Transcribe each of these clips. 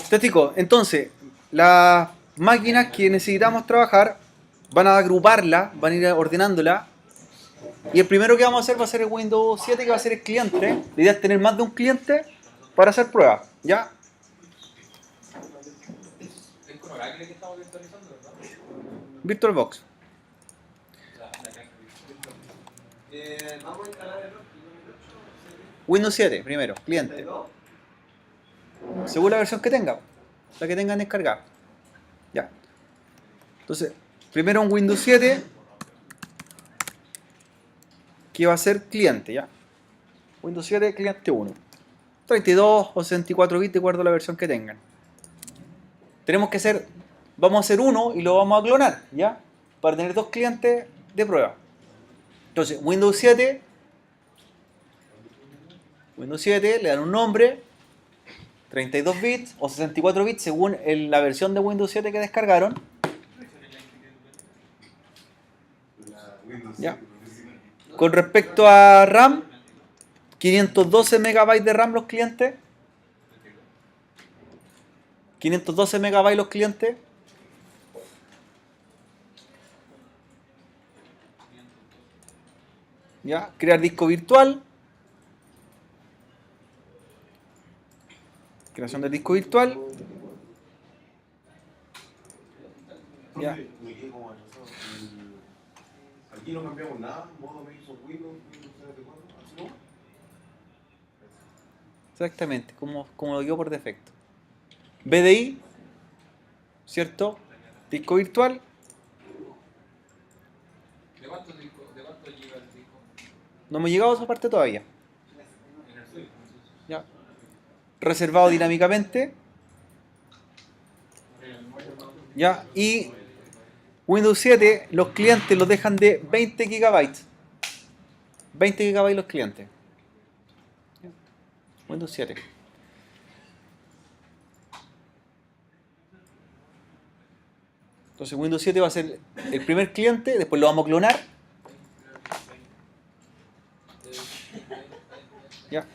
Te explico. Entonces, las máquinas que necesitamos trabajar van a agruparlas, van a ir ordenándolas. Y el primero que vamos a hacer va a ser el Windows 7, que va a ser el cliente. La idea es tener más de un cliente para hacer pruebas. ¿Ya? Es con Oracle que estamos virtualizando, ¿verdad? VirtualBox. Vamos a instalar el Windows 7 primero, cliente. Según la versión que tenga. La que tengan descargada. Ya. Entonces, primero un Windows 7 que va a ser cliente, ¿ya? Windows 7 cliente 1. 32 o 64 bits de acuerdo a la versión que tengan. Tenemos que hacer, vamos a hacer uno y lo vamos a clonar, ¿ya? Para tener dos clientes de prueba. Entonces, Windows 7 le dan un nombre, 32 bits o 64 bits según la versión de Windows 7 que descargaron. ¿Ya? Con respecto a RAM, 512 megabytes de RAM los clientes. 512 megabytes los clientes. ¿Ya? Crear disco virtual. Creación del disco virtual. ¿Ya? Aquí no cambiamos nada, modo me hizo Windows 74, ¿así no? Exactamente, como lo dio por defecto. BDI, ¿cierto? Disco virtual. ¿De cuánto gigas el disco? No hemos llegado a esa parte todavía. En el suyo. ¿Ya? Reservado dinámicamente. ¿Ya? Y Windows 7, los clientes los dejan de 20 gigabytes. 20 gigabytes los clientes. ¿Ya? Windows 7. Entonces Windows 7 va a ser el primer cliente, después lo vamos a clonar. ¿Ya?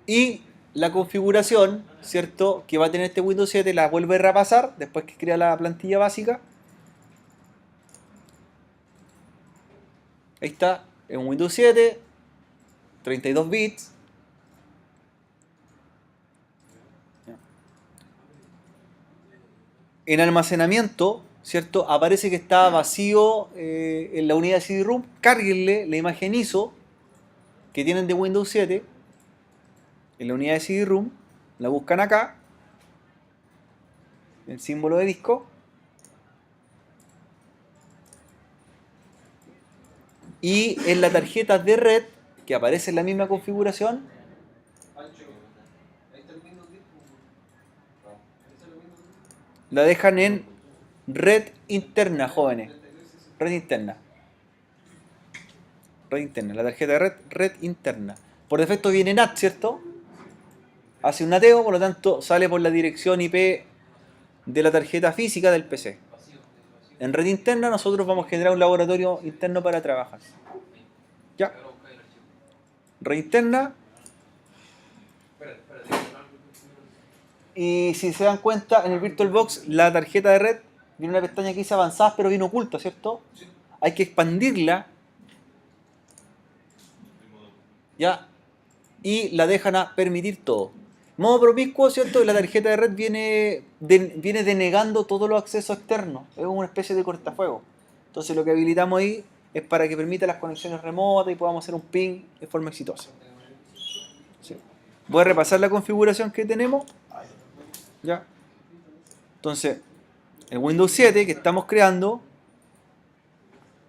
Y la configuración, ¿cierto?, que va a tener este Windows 7 la vuelve a repasar después que crea la plantilla básica. Ahí está, en Windows 7, 32 bits. En almacenamiento, ¿cierto?, aparece que está vacío en la unidad de CD-ROM. Cárguenle la imagen ISO que tienen de Windows 7 en la unidad de CD-ROM. La buscan acá, el símbolo de disco. Y en la tarjeta de red, que aparece en la misma configuración, la dejan en red interna, jóvenes. Red interna. Red interna. La tarjeta de red interna. Por defecto viene NAT, ¿cierto? Hace un nateo, por lo tanto sale por la dirección IP de la tarjeta física del PC. En red interna nosotros vamos a generar un laboratorio interno para trabajar. ¿Ya? Red interna. Y si se dan cuenta, en el VirtualBox la tarjeta de red viene una pestaña que dice avanzadas, pero viene oculta, ¿cierto? Hay que expandirla. ¿Ya? Y la dejan a permitir todo. Modo promiscuo, ¿cierto? La tarjeta de red viene denegando todos los accesos externos. Es una especie de cortafuegos. Entonces lo que habilitamos ahí es para que permita las conexiones remotas y podamos hacer un ping de forma exitosa. ¿Sí? Voy a repasar la configuración que tenemos. ¿Ya? Entonces, el Windows 7 que estamos creando,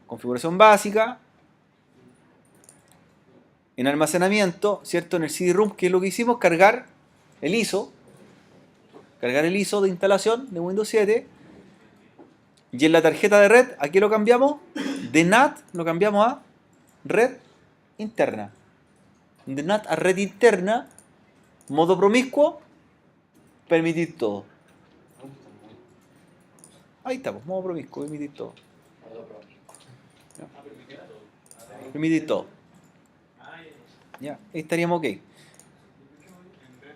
configuración básica, en almacenamiento, ¿cierto? En el CD-ROM, que es lo que hicimos, cargar el ISO de instalación de Windows 7. Y en la tarjeta de red, ¿a qué lo cambiamos? De NAT lo cambiamos a red interna. De NAT a red interna, modo promiscuo, permitir todo. Ahí estamos, modo promiscuo, permitir todo. Permitir todo. Ya, ahí estaríamos ok.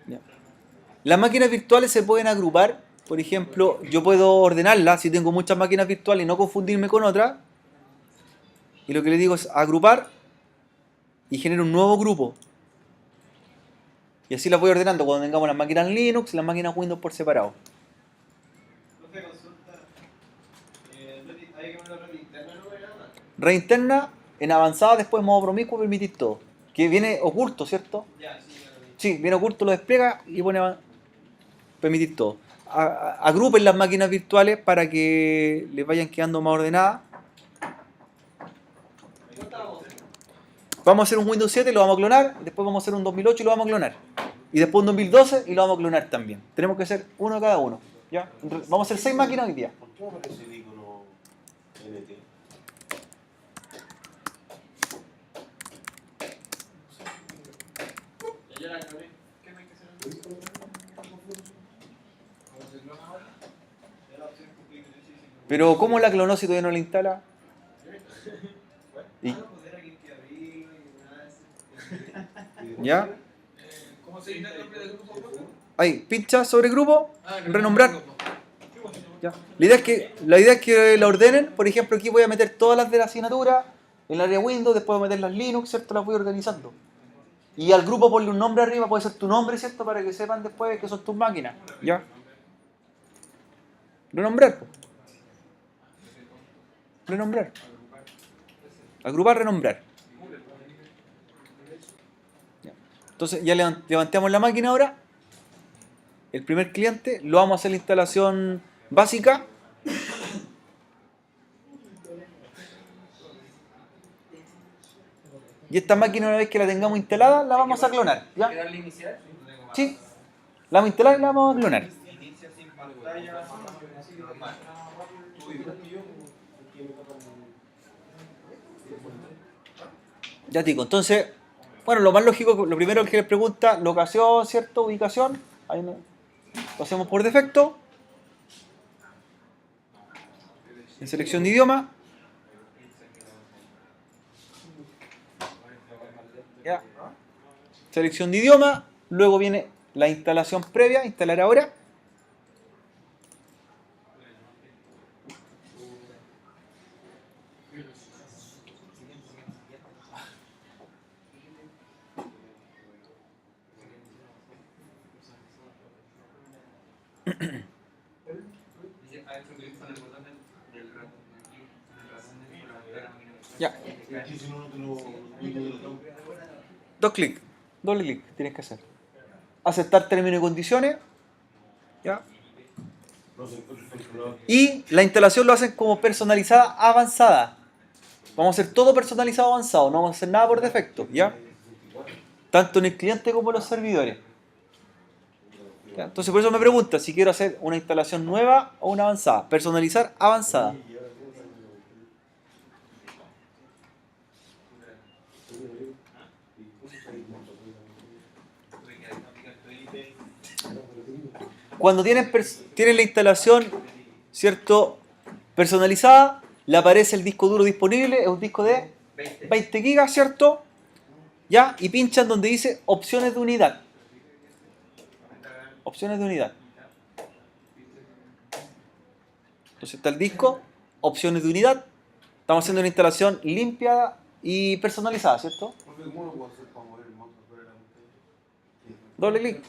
Ya. Las máquinas virtuales se pueden agrupar. Por ejemplo, yo puedo ordenarlas si tengo muchas máquinas virtuales y no confundirme con otras. Y lo que le digo es agrupar y genero un nuevo grupo. Y así las voy ordenando cuando tengamos las máquinas Linux y las máquinas Windows por separado. Profe, consulta. Hay que poner la linterna, ¿no? Red interna, en avanzada, después modo promiscuo, permitir todo. Que viene oculto, ¿cierto? Ya, sí, claro. Sí, viene oculto, lo despliega y pone permitir todo. Agrupen las máquinas virtuales para que les vayan quedando más ordenadas. ¿Cómo estábamos? Vamos a hacer un Windows 7 y lo vamos a clonar. Después vamos a hacer un 2008 y lo vamos a clonar. Y después un 2012 y lo vamos a clonar también. Tenemos que hacer uno cada uno. ¿Ya? Vamos a hacer 6 máquinas hoy día. ¿Por qué aparece el icono NT? Ya la cloné. ¿Qué no hay que hacer? ¿Cómo se clona ahora? Ya la opción cumplida, sí, sí. Pero ¿cómo la clonó si todavía no la instala? ¿Y? ¿Ya? ¿Cómo se dice el nombre del grupo? Ahí, pincha sobre grupo, renombrar. Grupo. Ya. La idea es que la ordenen. Por ejemplo, aquí voy a meter todas las de la asignatura en el área Windows, después voy a meter las Linux, ¿cierto? Las voy organizando. Y al grupo ponle un nombre arriba, puede ser tu nombre, ¿cierto? Para que sepan después que son tus máquinas. ¿Ya? Renombrar. Renombrar. Agrupar, renombrar. Ya. Entonces ya levantamos la máquina ahora. El primer cliente, lo vamos a hacer la instalación básica. Y esta máquina, una vez que la tengamos instalada, la vamos a clonar. ¿Ya? ¿Hay que darle iniciar? Sí. La vamos a instalar y la vamos a clonar. Inicia sin pantalla, normal. Ya digo, entonces, bueno, lo más lógico, lo primero que les pregunta, locación, ¿cierto? Ubicación. Ahí lo hacemos por defecto. En selección de idioma. Ya. Selección de idioma. Luego viene la instalación previa, instalar ahora. Ya. Y si no, no te lo tengo. Dos clics. Doble clic tienes que hacer. Aceptar términos y condiciones. ¿Ya? No sé, el controlador. Y la instalación lo hacen como personalizada avanzada. Vamos a hacer todo personalizado avanzado. No vamos a hacer nada por defecto. ¿Ya? Tanto en el cliente como en los servidores. ¿Ya? Entonces por eso me pregunta si quiero hacer una instalación nueva o una avanzada. Personalizar avanzada. Cuando tienen la instalación, ¿cierto? Personalizada, le aparece el disco duro disponible, es un disco de 20 gigas, ¿cierto? ¿Ya? Y pinchan donde dice opciones de unidad. Opciones de unidad. Entonces está el disco, opciones de unidad. Estamos haciendo una instalación limpia y personalizada, ¿cierto? Porque ¿cómo lo puedo hacer para mover el mouse afuera de la pantalla? Doble clic.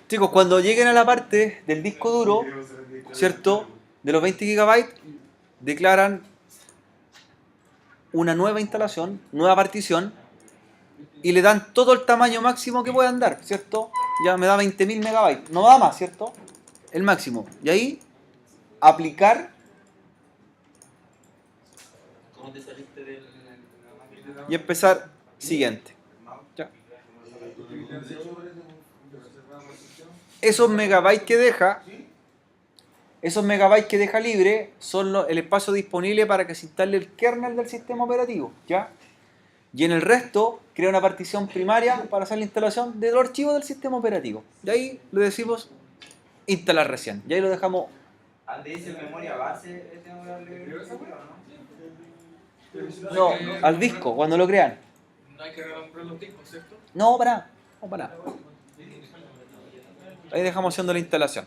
Chicos, cuando lleguen a la parte del disco duro, ¿cierto? De los 20 GB, declaran una nueva instalación, nueva partición, y le dan todo el tamaño máximo que puedan dar, ¿cierto? Ya me da 20.000 megabytes, no da más, ¿cierto? El máximo. Y ahí, aplicar, ¿Cómo te saliste del... y empezar siguiente. Ya. Esos megabytes que deja libre son el espacio disponible para que se instale el kernel del sistema operativo, ¿ya? Y en el resto, crea una partición primaria para hacer la instalación de los archivos del sistema operativo. Y ahí le decimos instalar recién. Y ahí lo dejamos. ¿Ande dice memoria base? ¿Tengo que darle seguro o no? No, al disco, cuando lo crean. No hay que renombrar los discos, ¿cierto? No, para nada. No, para nada. Ahí dejamos haciendo la instalación.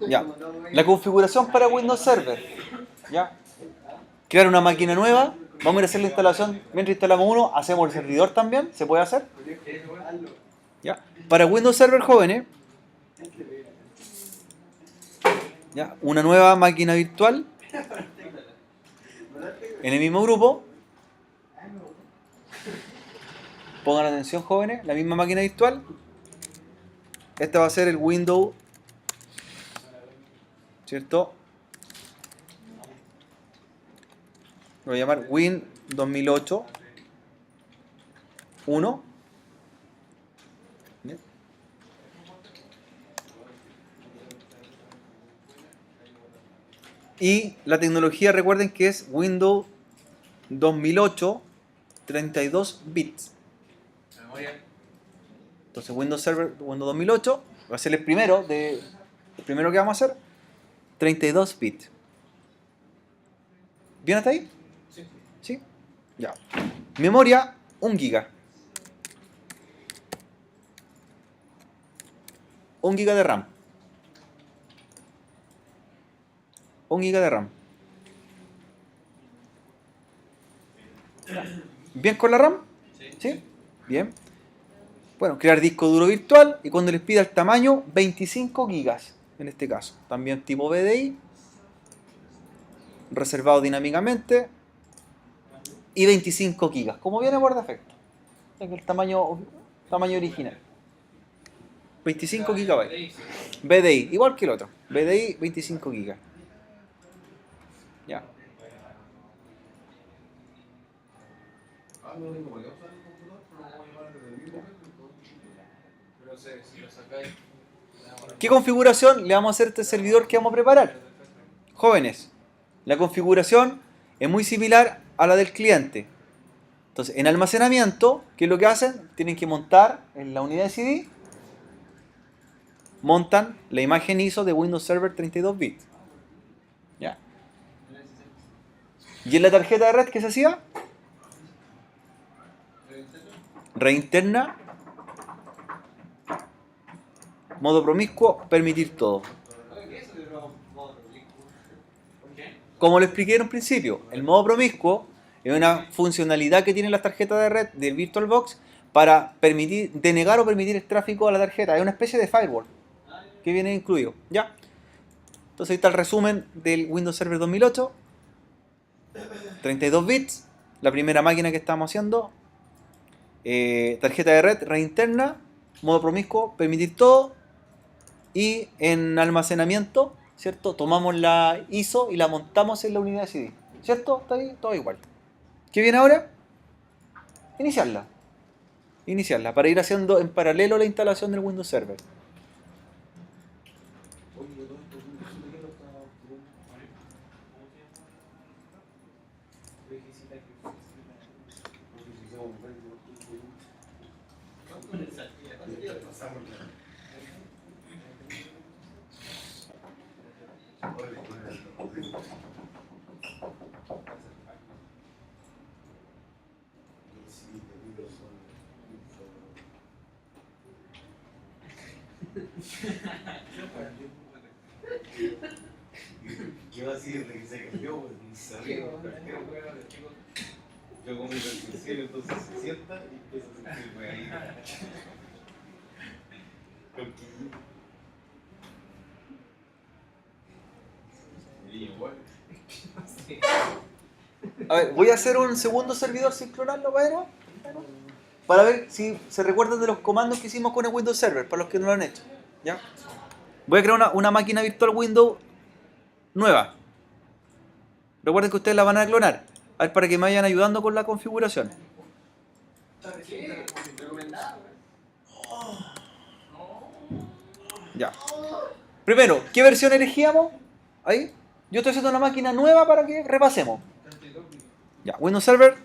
Ya. La configuración para Windows Server. Ya. Crear una máquina nueva. Vamos a ir a hacer la instalación. Mientras instalamos uno, hacemos el servidor también. ¿Se puede hacer? Ya. Para Windows Server jóvenes. Ya. Una nueva máquina virtual. En el mismo grupo. Pongan atención, jóvenes. La misma máquina virtual. Esta va a ser el Windows, ¿cierto? Lo voy a llamar Win 2008 1. ¿Bien? Y la tecnología, recuerden que es Windows 2008 32 bits. Memoria. Entonces Windows Server Windows 2008 va a ser el primero que vamos a hacer, 32 bits. ¿Bien hasta ahí? Sí. ¿Sí? Ya. Memoria 1 giga. 1 giga de RAM. 1 giga de RAM. ¿Bien con la RAM? ¿Sí? Bien. Bueno, crear disco duro virtual y cuando les pida el tamaño, 25 gigas en este caso. También tipo BDI, reservado dinámicamente y 25 gigas, como viene por defecto. Es el tamaño original. 25 gigabytes. BDI, igual que el otro. BDI, 25 gigas. Ya. Pero si lo sacáis. ¿Qué configuración le vamos a hacer a este servidor que vamos a preparar? Jóvenes, la configuración es muy similar a la del cliente. Entonces, en almacenamiento, ¿qué es lo que hacen? Tienen que montar en la unidad de CD, montan la imagen ISO de Windows Server 32 bits. ¿Ya? ¿Y en la tarjeta de red qué se hacía? Reinterna, modo promiscuo, permitir todo. Como lo expliqué en un principio, el modo promiscuo es una funcionalidad que tienen las tarjetas de red del VirtualBox para permitir, denegar o permitir el tráfico a la tarjeta. Es una especie de firewall que viene incluido. ¿Ya? Entonces ahí está el resumen del Windows Server 2008. 32 bits, la primera máquina que estamos haciendo. Tarjeta de red, red interna, modo promiscuo, permitir todo. Y en almacenamiento, ¿cierto? Tomamos la ISO y la montamos en la unidad de CD. ¿Cierto? Está ahí, todo igual. ¿Qué viene ahora? Iniciarla. Iniciarla, para ir haciendo en paralelo la instalación del Windows Server. ¿Qué va a decir de que se cambió? Pues, se ríe. Yo como el cielo, entonces se sienta y empieza a sentirme ahí. Y igual. A ver, voy a hacer un segundo servidor sin clonarlo, para ver si se recuerdan de los comandos que hicimos con el Windows Server, para los que no lo han hecho. ¿Ya? Voy a crear una máquina virtual Windows nueva. Recuerden que ustedes la van a clonar. A ver, para que me vayan ayudando con la configuración. Ya. Primero, ¿qué versión elegíamos? Ahí. Yo estoy haciendo una máquina nueva para que repasemos. Ya, Windows Server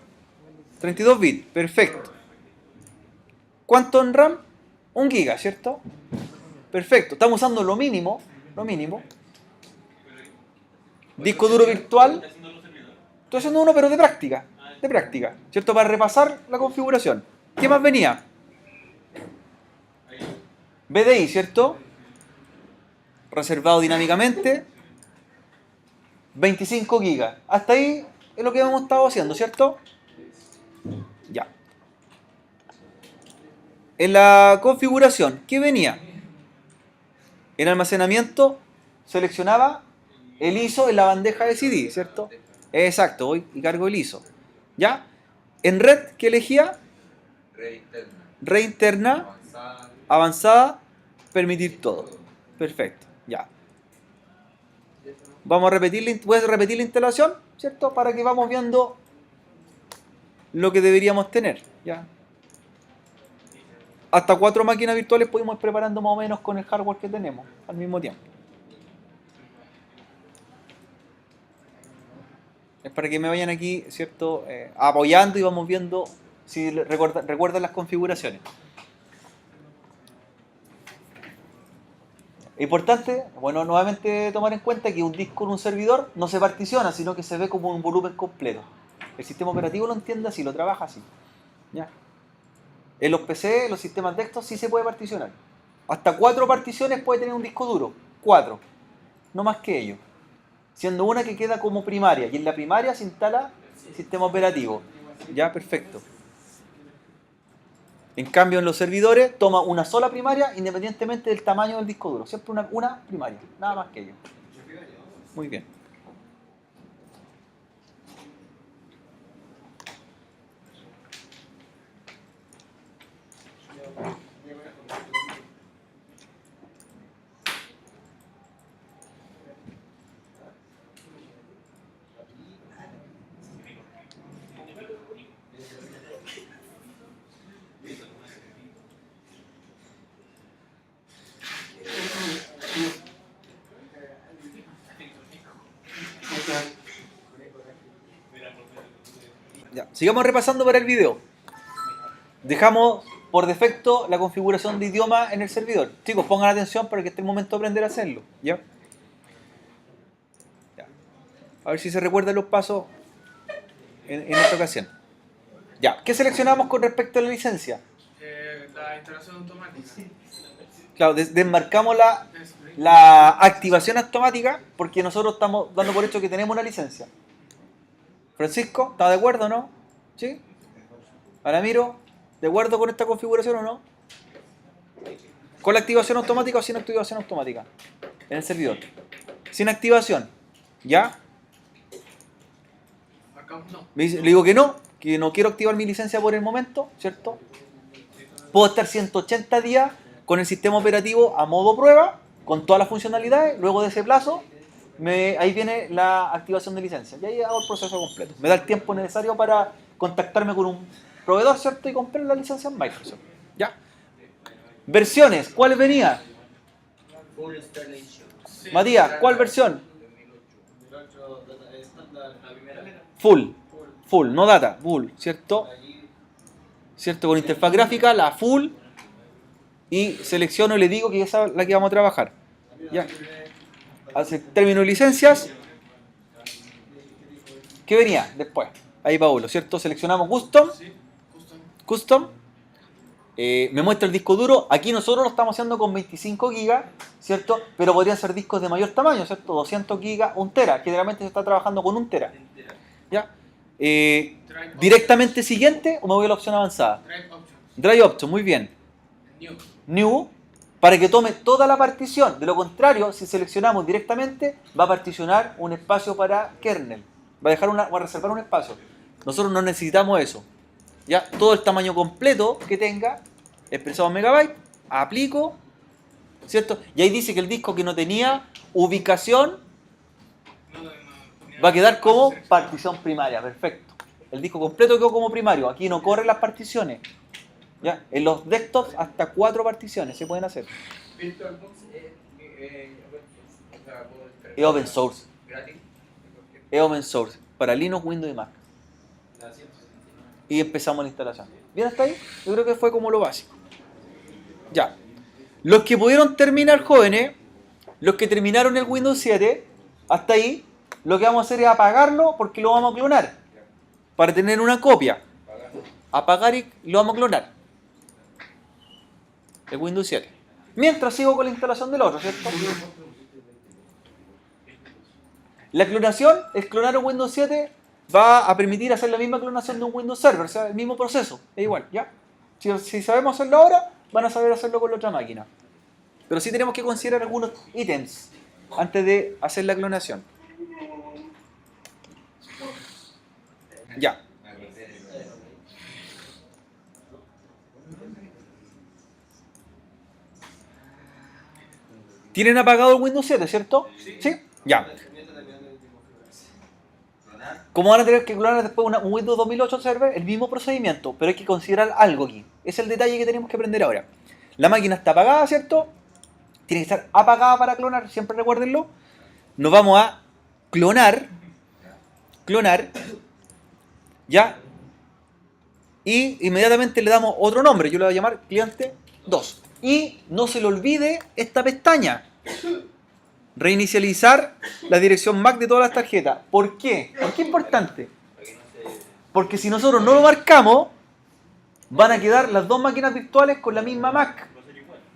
32 bits, perfecto. ¿Cuánto en RAM? 1 giga, ¿cierto? Perfecto, estamos usando lo mínimo, lo mínimo. Disco duro virtual. Estoy haciendo uno, pero de práctica, ¿cierto? Para repasar la configuración. ¿Qué más venía? BDI, ¿cierto? Reservado dinámicamente. 25 gigas. Hasta ahí es lo que hemos estado haciendo, ¿cierto? Ya. En la configuración, ¿qué venía? En almacenamiento seleccionaba el ISO en la bandeja de CD, ¿cierto? Exacto, voy y cargo el ISO. ¿Ya? En red, ¿qué elegía? Red interna, avanzada, permitir todo. Perfecto, ya. Voy a repetir la instalación, ¿cierto? Para que vamos viendo lo que deberíamos tener, ¿ya? Hasta 4 máquinas virtuales podemos ir preparando más o menos con el hardware que tenemos al mismo tiempo. Es para que me vayan aquí, ¿cierto? Apoyando y vamos viendo si recuerdan las configuraciones. Importante, bueno, nuevamente tomar en cuenta que un disco en un servidor no se particiona, sino que se ve como un volumen completo. El sistema operativo lo entiende así, lo trabaja así. ¿Ya? En los PC, los sistemas de texto, sí se puede particionar. Hasta 4 particiones puede tener un disco duro. 4. No más que ello. Siendo una que queda como primaria. Y en la primaria se instala el sistema operativo. Ya, perfecto. En cambio, en los servidores toma una sola primaria independientemente del tamaño del disco duro. Siempre una primaria. Nada más que ello. Muy bien. Ya, sigamos repasando para el video. Dejamos por defecto la configuración de idioma en el servidor. Chicos, pongan atención para que esté el momento de aprender a hacerlo. ¿Ya? Ya. A ver si se recuerdan los pasos en esta ocasión. Ya, ¿qué seleccionamos con respecto a la licencia? La instalación automática. Claro, desmarcamos la activación automática porque nosotros estamos dando por hecho que tenemos una licencia. Francisco, ¿está de acuerdo o no? ¿Sí? Aramiro, ¿de acuerdo con esta configuración o no? ¿Con la activación automática o sin activación automática? En el servidor. Sin activación. ¿Ya? Acá no. Le digo que no quiero activar mi licencia por el momento, ¿cierto? Puedo estar 180 días con el sistema operativo a modo prueba, con todas las funcionalidades. Luego de ese plazo, ahí viene la activación de licencia. Y ahí hago el proceso completo. Me da el tiempo necesario para contactarme con un proveedor, ¿cierto? Y comprar la licencia en Microsoft. ¿Ya? Versiones, ¿cuál venía? Full installation. Sí. Matías, ¿cuál versión? 2008 estándar, la primera. Full, no data, full, ¿cierto? ¿Cierto? Con interfaz gráfica, la full. Y selecciono y le digo que esa es la que vamos a trabajar. Ya. Hace término de licencias. ¿Qué venía después? Ahí Paulo, ¿cierto? Seleccionamos Custom. Sí, Custom. Me muestra el disco duro. Aquí nosotros lo estamos haciendo con 25 gigas, ¿cierto? Pero podrían ser discos de mayor tamaño, ¿cierto? 200 gigas, 1 tera. Generalmente se está trabajando con 1 tera. ¿Ya? ¿Directamente siguiente o me voy a la opción avanzada? Drive Options. Drive Option, muy bien. New. New, para que tome toda la partición. De lo contrario, si seleccionamos directamente, va a particionar un espacio para kernel. Va a reservar un espacio. Nosotros no necesitamos eso. Ya, todo el tamaño completo que tenga, expresado en megabytes, aplico, ¿cierto? Y ahí dice que el disco que no tenía ubicación va a quedar como partición primaria, perfecto. El disco completo quedó como primario, aquí no corren las particiones. ¿Ya? En los desktops hasta 4 particiones se pueden hacer. VirtualBox, sea, puedo Es open source. gratis. Es open source. Para Linux, Windows y Mac. Gracias. Y empezamos la instalación. ¿Bien hasta ahí? Yo creo que fue como lo básico. Ya. Los que pudieron terminar, jóvenes, los que terminaron el Windows 7, hasta ahí, lo que vamos a hacer es apagarlo porque lo vamos a clonar. Para tener una copia. Apagar y lo vamos a clonar. El Windows 7. Mientras sigo con la instalación del otro, ¿cierto? La clonación, el clonar un Windows 7 va a permitir hacer la misma clonación de un Windows Server, o sea, el mismo proceso, es igual, ¿ya? Si sabemos hacerlo ahora, van a saber hacerlo con la otra máquina. Pero sí tenemos que considerar algunos ítems antes de hacer la clonación. Ya. ¿Tienen apagado el Windows 7, cierto? ¿Sí? Ya. Como van a tener que clonar después un Windows 2008 Server, el mismo procedimiento, pero hay que considerar algo aquí. Es el detalle que tenemos que aprender ahora. La máquina está apagada, ¿cierto? Tiene que estar apagada para clonar, siempre recuérdenlo. Nos vamos a clonar, ¿ya? Y inmediatamente le damos otro nombre, yo le voy a llamar cliente 2. Y no se le olvide esta pestaña. Reinicializar la dirección MAC de todas las tarjetas. ¿Por qué? ¿Por qué es importante? Porque si nosotros no lo marcamos, van a quedar las dos máquinas virtuales con la misma MAC.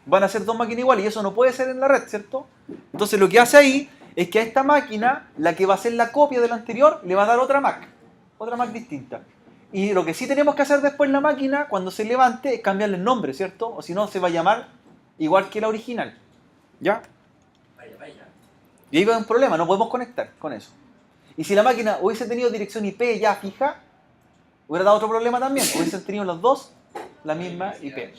Van a ser dos máquinas iguales y eso no puede ser en la red, ¿cierto? Entonces lo que hace ahí es que a esta máquina, la que va a ser la copia de la anterior, le va a dar otra MAC distinta. Y lo que sí tenemos que hacer después en la máquina, cuando se levante, es cambiarle el nombre, ¿cierto? O si no, se va a llamar igual que la original. ¿Ya? Y ahí va un problema, no podemos conectar con eso. Y si la máquina hubiese tenido dirección IP ya fija, hubiera dado otro problema también. Hubiesen tenido los dos la misma IP.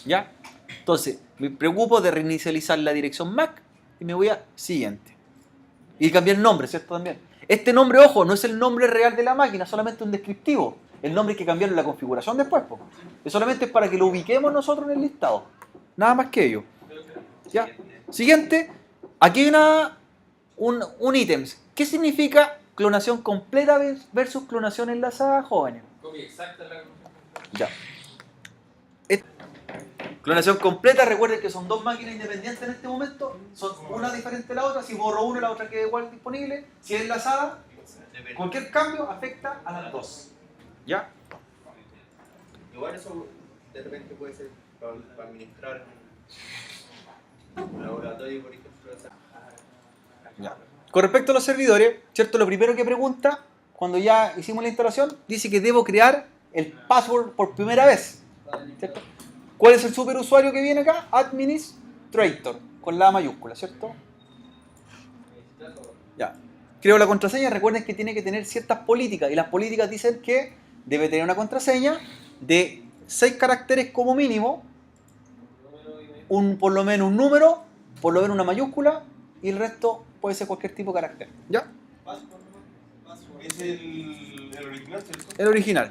¿Ya? Entonces, me preocupo de reinicializar la dirección MAC y me voy a siguiente. Y cambiar el nombre, ¿cierto? También. Este nombre, ojo, no es el nombre real de la máquina, solamente un descriptivo. El nombre hay que cambiarlo en la configuración después, po. Es solamente para que lo ubiquemos nosotros en el listado. Nada más que ello. ¿Ya? Siguiente. Aquí hay un ítem. ¿Qué significa clonación completa versus clonación enlazada, jóvenes? Copia exacta de la Ya. Clonación completa, recuerden que son dos máquinas independientes en este momento, son una diferente a la otra, si borro una la otra queda igual disponible, si es enlazada, cualquier cambio afecta a las dos. ¿Ya? Igual eso de repente puede ser para administrar un laboratorio, por ejemplo. Ya. Con respecto a los servidores, ¿cierto? Lo primero que pregunta, cuando ya hicimos la instalación, dice que debo crear el password por primera vez. ¿Cierto? ¿Cuál es el superusuario que viene acá? Administrator, con la A mayúscula, ¿cierto? Ya. Creo la contraseña, recuerden que tiene que tener ciertas políticas, y las políticas dicen que debe tener una contraseña de 6 caracteres como mínimo, por lo menos un número, por lo menos una mayúscula, y el resto puede ser cualquier tipo de carácter. ¿Ya? Es el original, ¿cierto? El original.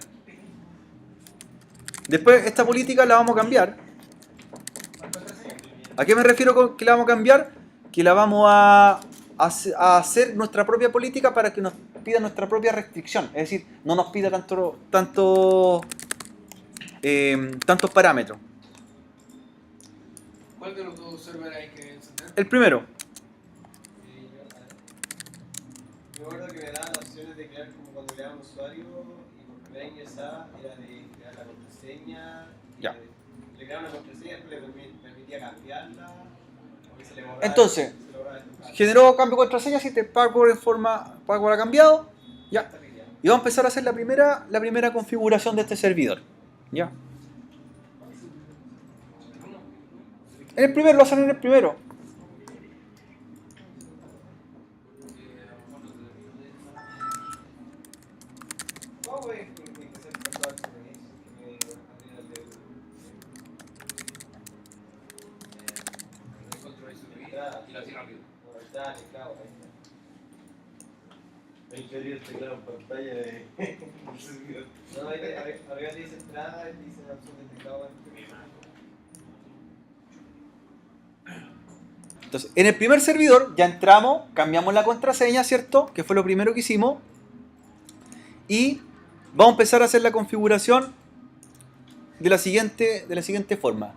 Después esta política la vamos a cambiar. ¿A qué me refiero con que la vamos a cambiar? Que la vamos a hacer nuestra propia política para que nos pida nuestra propia restricción. Es decir, no nos pida tantos parámetros. ¿Cuál de los dos servers hay que encender? El primero. Yo recuerdo que me daban opciones de crear como cuando creaba un usuario y por primera ingresada era de crear la contraseña. Ya. Le creaba una contraseña, después le permitía cambiarla. O se le borraba, Entonces, se le borraba el teclado. generó cambio de contraseña, si te pago en forma pago ha cambiado. Ya. Y vamos a empezar a hacer la primera configuración de este servidor. ¿Ya? En el primero, lo hacen en el primero. Y lo hacía rápido. Hay que abrir el teclado en pantalla de... No, arriba dice entrada y dice la opción de teclado. Entonces, en el primer servidor ya entramos, cambiamos la contraseña, ¿cierto? Que fue lo primero que hicimos. Y vamos a empezar a hacer la configuración de la siguiente forma.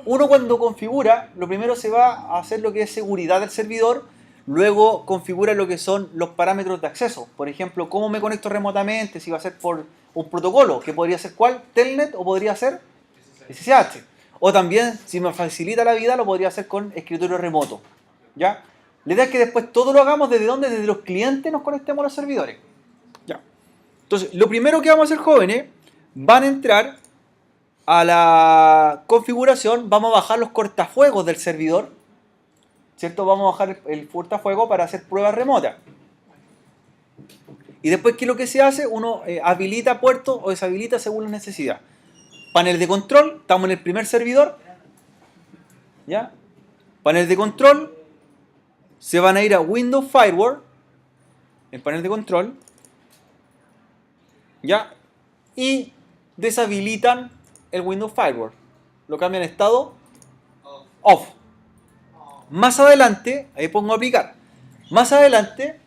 Uno cuando configura, lo primero se va a hacer lo que es seguridad del servidor, luego configura lo que son los parámetros de acceso. Por ejemplo, cómo me conecto remotamente, si va a ser por un protocolo, que podría ser ¿cuál? Telnet o podría ser SSH. O también, si me facilita la vida, lo podría hacer con escritorio remoto. ¿Ya? La idea es que después todo lo hagamos desde donde, desde los clientes nos conectemos a los servidores. ¿Ya? Entonces, lo primero que vamos a hacer, jóvenes, van a entrar a la configuración, vamos a bajar los cortafuegos del servidor, ¿cierto? Vamos a bajar el cortafuego para hacer pruebas remotas. Y después, ¿qué es lo que se hace? Uno habilita puertos o deshabilita según la necesidad. Panel de control, estamos en el primer servidor. ¿Ya? Panel de control, se van a ir a Windows Firewall, el panel de control. ¿Ya? Y deshabilitan el Windows Firewall. Lo cambian a estado off. Más adelante, ahí pongo aplicar. Más adelante,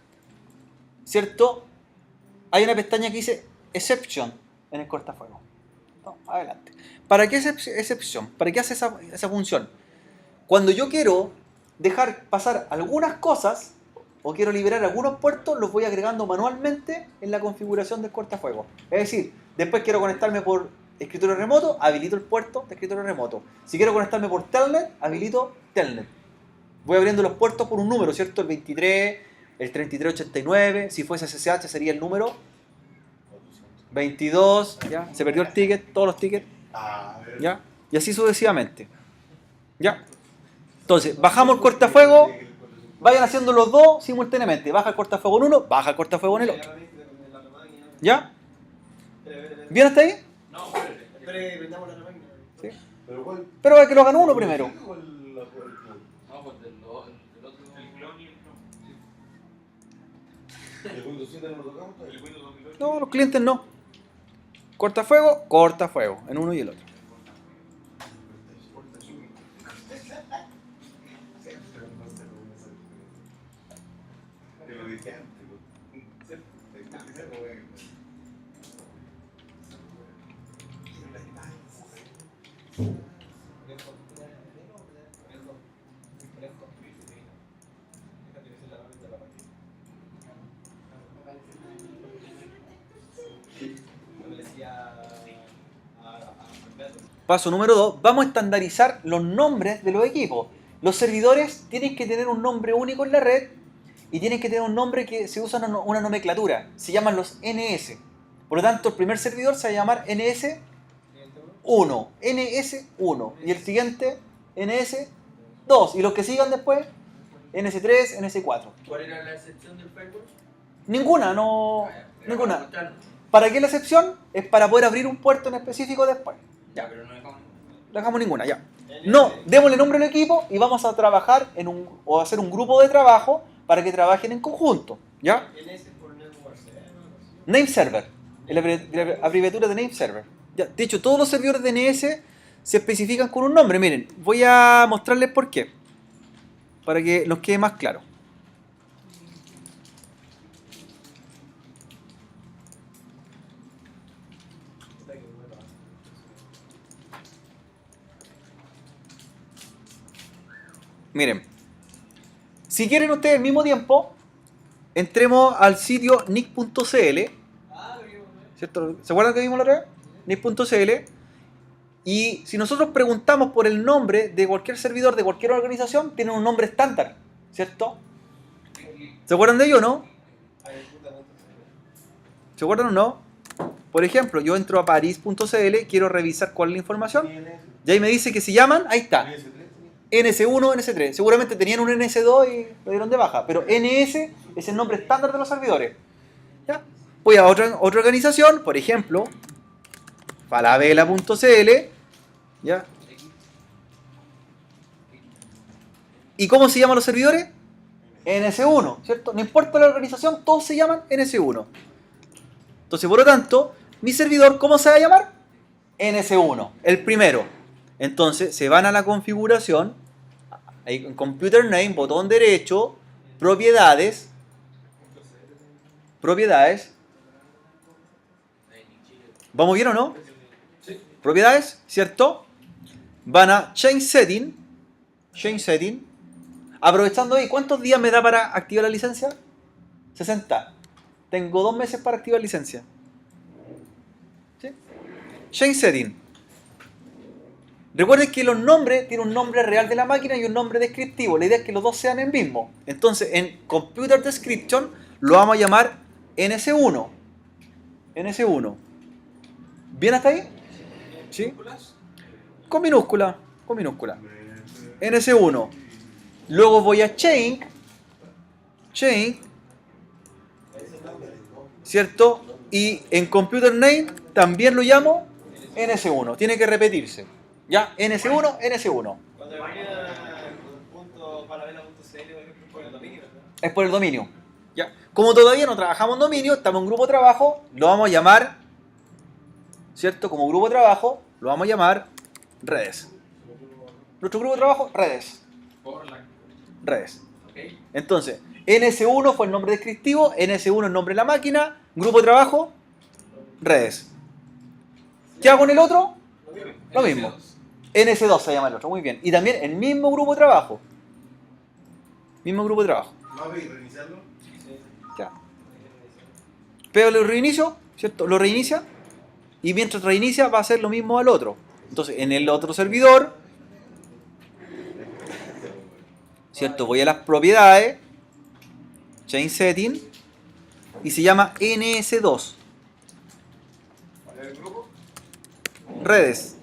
¿cierto? Hay una pestaña que dice exception en el cortafuego. No, adelante. ¿Para qué es excepción? ¿Para qué hace esa función? Cuando yo quiero dejar pasar algunas cosas o quiero liberar algunos puertos, los voy agregando manualmente en la configuración del cortafuego. Es decir, después quiero conectarme por escritorio remoto, habilito el puerto de escritorio remoto. Si quiero conectarme por Telnet, habilito Telnet. Voy abriendo los puertos por un número, ¿cierto? El 23, el 3389, si fuese SSH sería el número 22, ¿ya? Se perdió el ticket, todos los tickets, ¿ya? Y así sucesivamente, ¿ya? Entonces, bajamos el cortafuego, vayan haciendo los dos simultáneamente. Baja el cortafuego en uno, baja el cortafuego en el otro. ¿Ya? ¿Bien hasta ahí? No, Prendamos la máquina. Sí. ¿Pero cuál? Pero hay que lo hagan uno primero. no, pues del otro. El clon y el clon. ¿El Windows 7 no lo tocamos todavía? El Windows 2008. No, los clientes no. Cortafuego, en uno y el otro. Te lo dije antes. Paso número 2, vamos a estandarizar los nombres de los equipos. Los servidores tienen que tener un nombre único en la red y tienen que tener un nombre que se usa una nomenclatura. Se llaman los NS. Por lo tanto, el primer servidor se va a llamar NS1, NS1 y el siguiente NS2 y los que sigan después NS3, NS4. ¿Cuál era la excepción del firewall? Ninguna, no, ninguna. ¿Para qué la excepción? Es para poder abrir un puerto en específico después. Ya, pero no dejamos. No dejamos ninguna, ya. No, démosle nombre al equipo y vamos a trabajar o hacer un grupo de trabajo para que trabajen en conjunto, ¿ya? Name Server, la abreviatura de Name Server. Ya, de hecho, todos los servidores DNS se especifican con un nombre. Miren, voy a mostrarles por qué, para que nos quede más claro. Miren, si quieren ustedes al mismo tiempo, entremos al sitio nick.cl, ¿cierto? ¿Se acuerdan que vimos la otra vez? Nick.cl. Y si nosotros preguntamos por el nombre de cualquier servidor de cualquier organización, tienen un nombre estándar, ¿cierto? ¿Se acuerdan de ello o no? ¿Se acuerdan o no? Por ejemplo, yo entro a paris.cl, quiero revisar cuál es la información, y ahí me dice que se llaman, ahí está, NS1, NS3. Seguramente tenían un NS2 y lo dieron de baja, pero NS es el nombre estándar de los servidores. ¿Ya? Voy a otra organización, por ejemplo, falabella.cl, ¿ya? ¿Y cómo se llaman los servidores? NS1, ¿cierto? No importa la organización, todos se llaman NS1. Entonces, por lo tanto, mi servidor, ¿cómo se va a llamar? NS1, el primero. Entonces, se van a la configuración, Ahí en Computer Name, botón derecho, propiedades, ¿vamos bien o no? Propiedades, ¿cierto? Van a Change Setting, aprovechando ahí, ¿cuántos días me da para activar la licencia? 60. Tengo 2 meses para activar licencia. ¿Sí? Change Setting. Recuerden que los nombres tienen un nombre real de la máquina y un nombre descriptivo. La idea es que los dos sean el mismo. Entonces, en Computer Description lo vamos a llamar NS1. NS1. ¿Bien hasta ahí? ¿Sí? Con minúscula. NS1. Luego voy a Change, ¿cierto? Y en Computer Name también lo llamo NS1. Tiene que repetirse. ¿Ya? NS1. Cuando venía con punto palavela.cl, es por el dominio, ¿verdad? Es por el dominio. ¿Ya? Como todavía no trabajamos en dominio, estamos en grupo de trabajo, lo vamos a llamar, ¿cierto? Como grupo de trabajo, lo vamos a llamar redes. Nuestro grupo de trabajo, redes. Entonces, NS1 fue el nombre descriptivo, NS1 el nombre de la máquina, grupo de trabajo, redes. ¿Qué hago con el otro? Lo mismo. NS2 se llama el otro, muy bien. Y también el mismo grupo de trabajo. ¿No habéis reiniciarlo? Ya. Pero lo reinicio, ¿cierto? Lo reinicia. Y mientras reinicia va a hacer lo mismo al otro. Entonces, en el otro servidor, ¿cierto? Voy a las propiedades, Change Setting, y se llama NS2. ¿El grupo? Redes.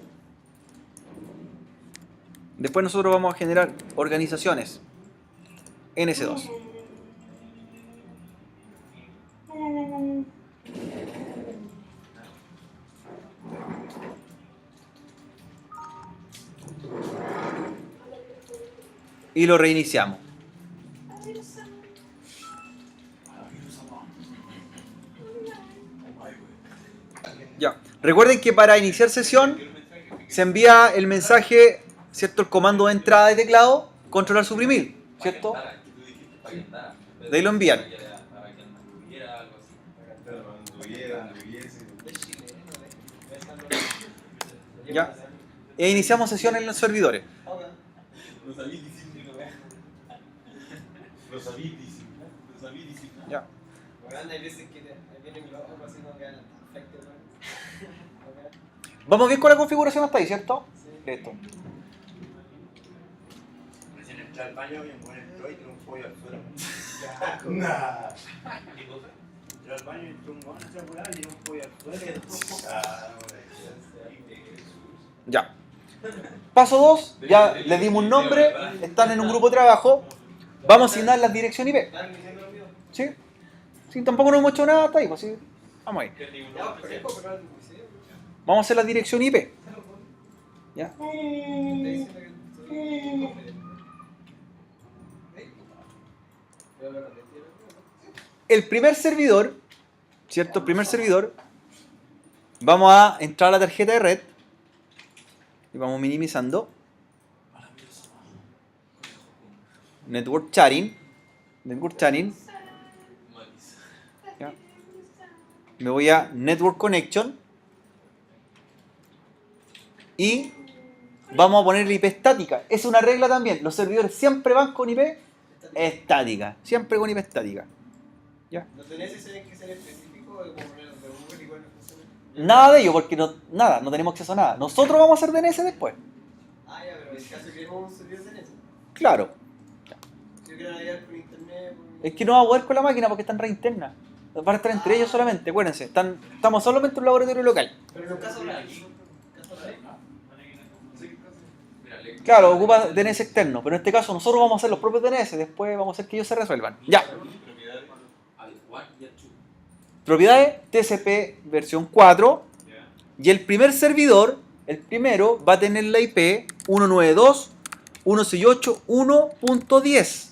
Después nosotros vamos a generar organizaciones. NS2. Y lo reiniciamos. Ya. Recuerden que para iniciar sesión se envía el mensaje, ¿cierto? El comando de entrada de teclado, controlar suprimir, ¿cierto? De ahí lo envían. ¿Ya? E iniciamos sesión en los servidores. Ya. Hay veces que vienen los ojos así no quedan perfectos. Vamos bien con la configuración hasta ahí, ¿cierto? Listo. Recién entré al baño y me pone el y tiene un pollo al suelo. Nah. Entré al baño y entré un guano a asegurar y tiene un pollo al suelo. Ya. Paso 2, ya le dimos un nombre, están en un grupo de trabajo. Vamos a asignar la dirección IP. ¿Sí? Sí, tampoco no hemos hecho nada hasta ahí, pues sí. Vamos ahí. Vamos a hacer la dirección IP. ¿Ya? El primer servidor, ¿cierto? El primer servidor, vamos a entrar a la tarjeta de red y vamos minimizando. Network Chatting. ¿Ya? Me voy a Network Connection y vamos a poner IP estática. Es una regla también. Los servidores siempre van con IP estática. Siempre con IP estática. ¿Ya? ¿Los DNS tienen que ser específicos o como poner los de Google igual no funciona? Nada de ello, porque no tenemos acceso a nada. Nosotros vamos a hacer DNS después. Ah, ya, pero en caso que queremos un servidor DNS. Claro. Si yo quiero navegar por internet. Es que no va a poder con la máquina porque están red interna. Van a estar entre ellos solamente, acuérdense. Estamos solamente en un laboratorio local. Pero en un caso real. Claro, ocupa DNS externo, pero en este caso nosotros vamos a hacer los propios DNS, después vamos a hacer que ellos se resuelvan. Ya. Propiedades TCP versión 4. Y el primer servidor, el primero, va a tener la IP 192.168.1.10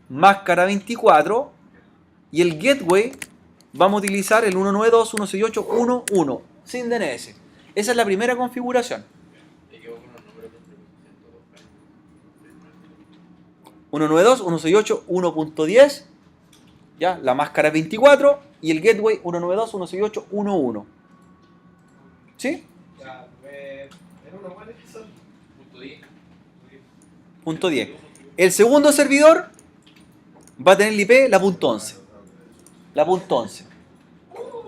máscara 24. Y el gateway vamos a utilizar el 192.168.1.1 sin DNS. Esa es la primera configuración. 192, 168, 1.10. Ya, la máscara es 24 y el gateway 192, 168, 11. ¿Sí? Ya, ¿en uno cuáles son? Punto 10. Punto 10. El segundo servidor va a tener el IP la punto 11. La punto 11. Punto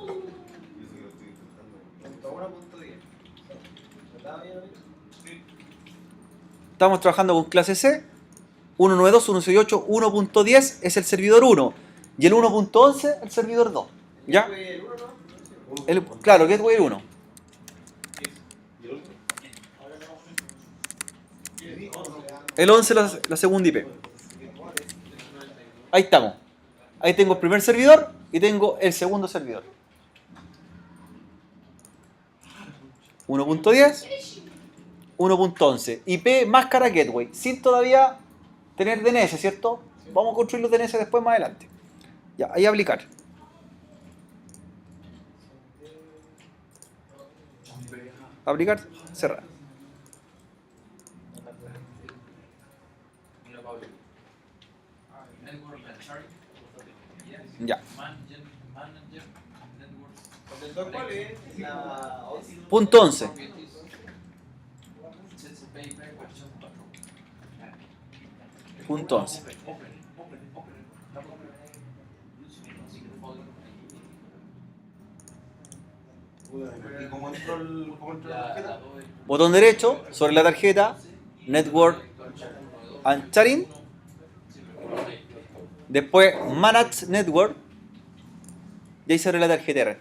1, punto 10. ¿Estaba bien, amigo? Estamos trabajando con clase C. 192, 168, 1.10 es el servidor 1. Y el 1.11 el servidor 2. ¿Ya? ¿El 1 no? Claro, gateway 1. El 11 la segunda IP. Ahí estamos. Ahí tengo el primer servidor y tengo el segundo servidor. 1.10, 1.11. IP máscara gateway. Sin todavía tener DNS, ¿cierto? Vamos a construir los DNS después más adelante. Ya, ahí aplicar. Aplicar, cerrar. Mira, Pablo. Network Chart. Ya. Manager Networks. ¿El 2 cuál es? La 11. Punto 11. Punto 11. ¿Y cómo entró la tarjeta? Botón derecho sobre la tarjeta. Network and Sharing. Después Manage Network. Y ahí se abre la tarjeta de red.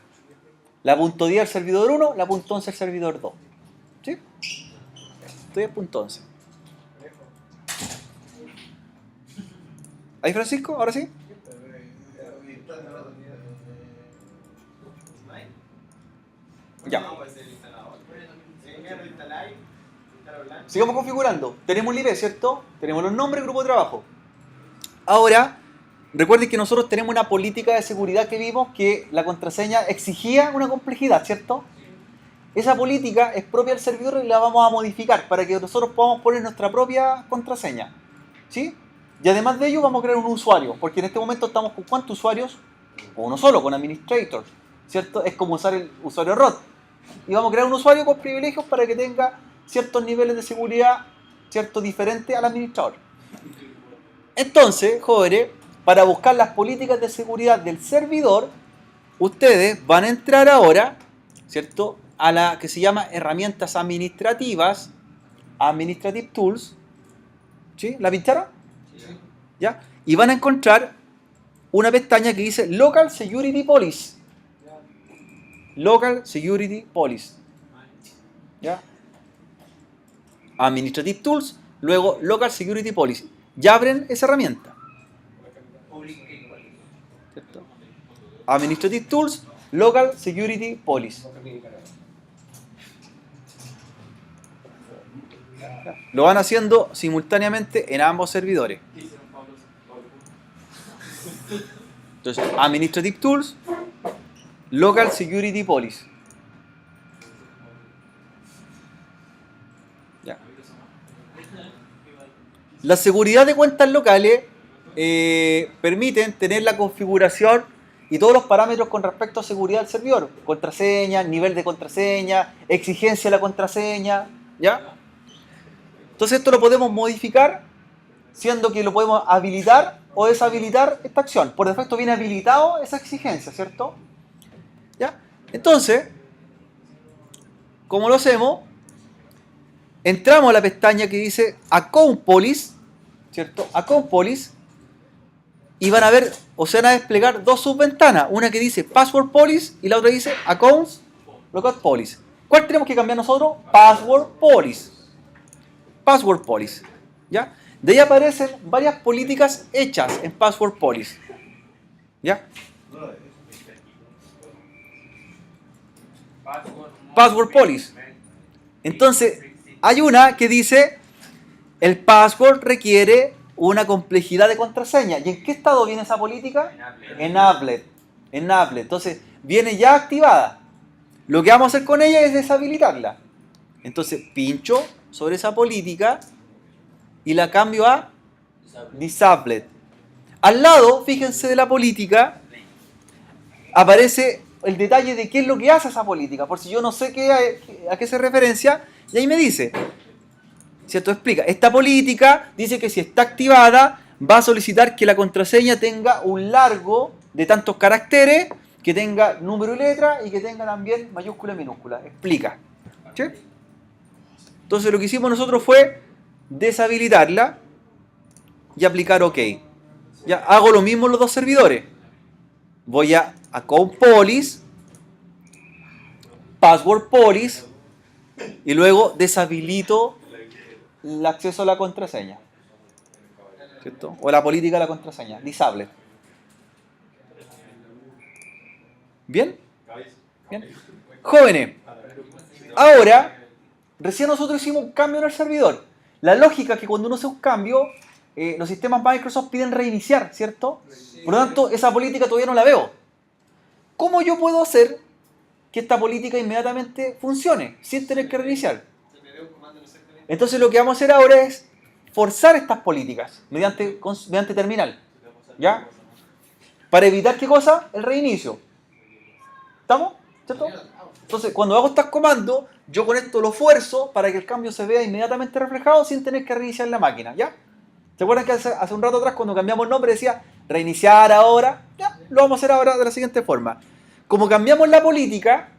La punto 10 al servidor 1, la punto 11 al servidor 2. ¿Sí? Estoy en punto 11. ¿Ahí, Francisco? ¿Ahora sí? Ya. No, pues el instalador. Venga, lo instaláis. Instalar Sigamos configurando. Tenemos el IP, ¿cierto? Tenemos los nombres, grupo de trabajo. Ahora, recuerden que nosotros tenemos una política de seguridad que vimos que la contraseña exigía una complejidad, ¿cierto? Esa política es propia del servidor y la vamos a modificar para que nosotros podamos poner nuestra propia contraseña. ¿Sí? Y además de ello vamos a crear un usuario, porque en este momento estamos con ¿cuántos usuarios? O uno solo, con administrator, ¿cierto? Es como usar el usuario root. Y vamos a crear un usuario con privilegios para que tenga ciertos niveles de seguridad, ¿cierto? Diferentes al administrador. Entonces, jóvenes, para buscar las políticas de seguridad del servidor, ustedes van a entrar ahora, ¿cierto? A la que se llama herramientas administrativas, Administrative Tools. ¿Sí? ¿La pincharon? ¿Ya? Y van a encontrar una pestaña que dice Local Security Policy. Local Security Policy. ¿Ya? Administrative Tools, luego Local Security Policy. Ya abren esa herramienta. ¿Cierto? Administrative Tools, Local Security Policy. Lo van haciendo simultáneamente en ambos servidores. Entonces, Administrative Tools, Local Security Policy. Ya. La seguridad de cuentas locales permiten tener la configuración y todos los parámetros con respecto a seguridad del servidor. Contraseña, nivel de contraseña, exigencia de la contraseña. ¿Ya? Entonces esto lo podemos modificar, siendo que lo podemos habilitar o deshabilitar esta acción. Por defecto viene habilitado esa exigencia, ¿cierto? ¿Ya? Entonces, ¿cómo lo hacemos? Entramos a la pestaña que dice Account Policy, ¿cierto? Account Policy. Y van a ver, o se van a desplegar dos subventanas. Una que dice Password Policy y la otra dice Accounts Lookup Policy. ¿Cuál tenemos que cambiar nosotros? Password Policy. Password Policy. ¿Ya? De ahí aparecen varias políticas hechas en Password Policy. ¿Ya? Password Policy. Entonces, hay una que dice el password requiere una complejidad de contraseña. ¿Y en qué estado viene esa política? Enabled. Enabled. Entonces, viene ya activada. Lo que vamos a hacer con ella es deshabilitarla. Entonces, pincho sobre esa política y la cambio a Disabled. Al lado, fíjense, de la política, aparece el detalle de qué es lo que hace esa política. Por si yo no sé a qué se referencia, y ahí me dice, ¿cierto? Explica. Esta política dice que si está activada, va a solicitar que la contraseña tenga un largo de tantos caracteres, que tenga número y letra y que tenga también mayúscula y minúscula. Explica. ¿Sí? Entonces lo que hicimos nosotros fue deshabilitarla y aplicar OK. Ya hago lo mismo en los dos servidores. Voy a Account Policy, Password Policy y luego deshabilito el acceso a la contraseña. ¿Cierto? O la política de la contraseña. Disable. ¿Bien? Bien. Jóvenes, ahora, recién nosotros hicimos un cambio en el servidor. La lógica es que cuando uno hace un cambio, los sistemas Microsoft piden reiniciar, ¿cierto? Por lo tanto, esa política todavía no la veo. ¿Cómo yo puedo hacer que esta política inmediatamente funcione sin tener que reiniciar? Entonces lo que vamos a hacer ahora es forzar estas políticas mediante terminal. ¿Ya? Para evitar, ¿qué cosa? El reinicio. ¿Estamos? ¿Cierto? Entonces, cuando hago estos comandos, yo con esto lo fuerzo para que el cambio se vea inmediatamente reflejado sin tener que reiniciar la máquina. ¿Ya? ¿Se acuerdan que hace un rato atrás, cuando cambiamos el nombre, decía reiniciar ahora? Ya, lo vamos a hacer ahora de la siguiente forma. Como cambiamos la política,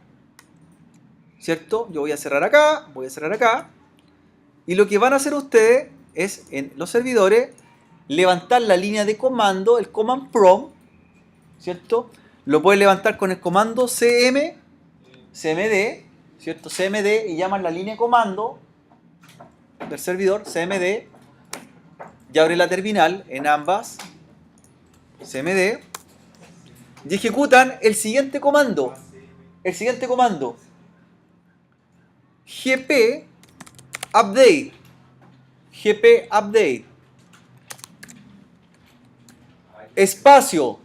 ¿cierto? Yo voy a cerrar acá, y lo que van a hacer ustedes es, en los servidores, levantar la línea de comando, el command prompt, ¿cierto? Lo pueden levantar con el comando cmd, ¿cierto? cmd, y llaman la línea de comando del servidor, cmd, y abre la terminal en ambas, cmd, y ejecutan el siguiente comando, gp update, espacio,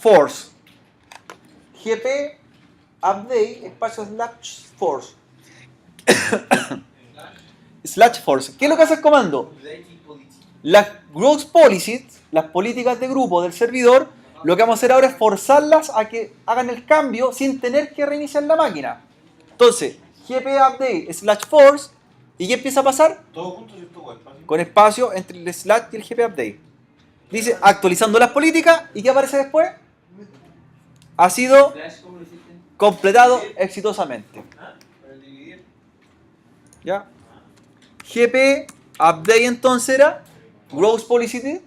/force, gp update, espacio /force, /force. ¿Qué es lo que hace el comando? Las group policies, las políticas de grupo del servidor, lo que vamos a hacer ahora es forzarlas a que hagan el cambio sin tener que reiniciar la máquina. Entonces, gp update /force, ¿y qué empieza a pasar? Todo junto, ¿cierto? Con espacio. Con espacio entre el slash y el gp update. Dice actualizando las políticas, ¿y qué aparece después? Ha sido completado exitosamente. ¿Ya? GP update entonces era gross policy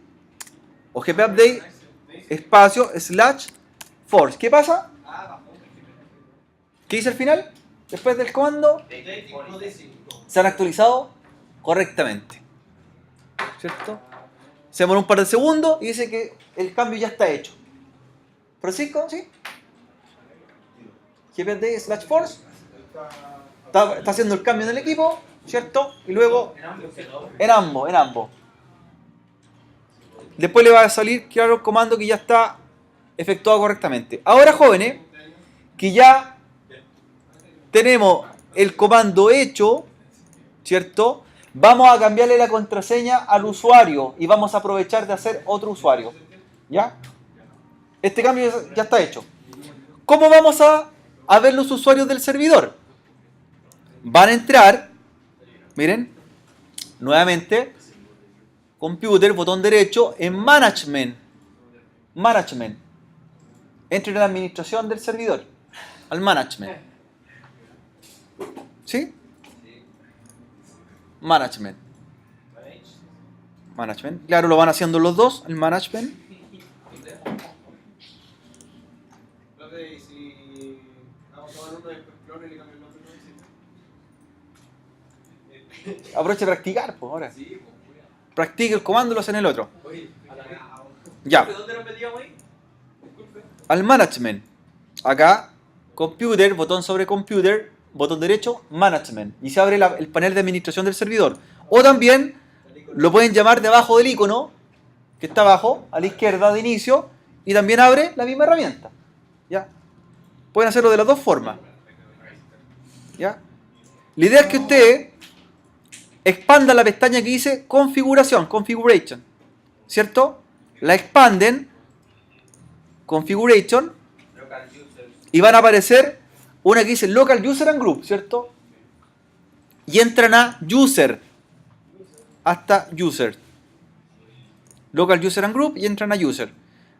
o GP update espacio /force. ¿Qué pasa? ¿Qué dice al final? Después del comando, se han actualizado correctamente. ¿Cierto? Se demora un par de segundos y dice que el cambio ya está hecho. ¿Francisco? ¿Sí? GPD/force. Está haciendo el cambio en el equipo, ¿cierto? Y luego en ambos. Después le va a salir, claro, el comando que ya está efectuado correctamente. Ahora, jóvenes, que ya tenemos el comando hecho, ¿cierto? Vamos a cambiarle la contraseña al usuario y vamos a aprovechar de hacer otro usuario. ¿Ya? Este cambio ya está hecho. ¿Cómo vamos a ver los usuarios del servidor? Van a entrar, miren, nuevamente, computer, botón derecho, en management. Entren en la administración del servidor, al management. ¿Sí? Management. Claro, lo van haciendo los dos, el management. Aproveche de practicar, pues ahora. Practique el comando y lo hace en el otro. Ya. Al management. Acá, computer, botón sobre computer, botón derecho, management. Y se abre el panel de administración del servidor. O también lo pueden llamar debajo del icono, que está abajo, a la izquierda de inicio, y también abre la misma herramienta. ¿Ya? Pueden hacerlo de las dos formas. ¿Ya? La idea es que ustedes expandan la pestaña que dice configuración, configuration, ¿cierto? La expanden, configuration, Local users. y van a aparecer una que dice local user and group, ¿cierto? Y entran a user, hasta user. Local user and group y entran a user.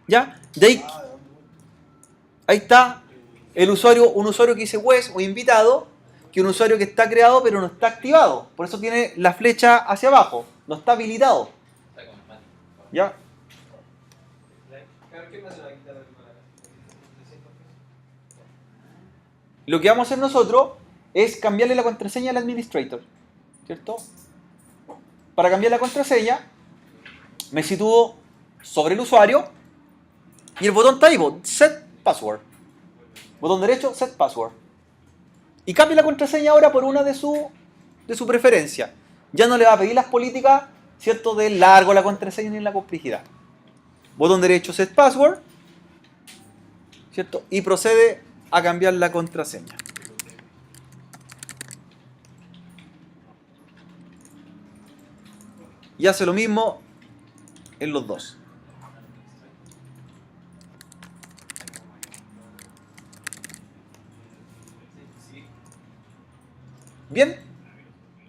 ¿Ya? De ahí está el usuario, un usuario que dice Wes o invitado, que un usuario que está creado pero no está activado. Por eso tiene la flecha hacia abajo, no está habilitado. Está con el mate. ¿Ya? ¿Qué más se va a quitar de Lo que vamos a hacer nosotros es cambiarle la contraseña al administrator, ¿cierto? Para cambiar la contraseña, me sitúo sobre el usuario y el botón está ahí, Set Password. Botón derecho, Set Password. Y cambio la contraseña ahora por una de su preferencia. Ya no le va a pedir las políticas, ¿cierto? De largo la contraseña ni la complejidad. Botón derecho, Set Password, ¿cierto? Y procede a cambiar la contraseña. Y hace lo mismo en los dos. Bien,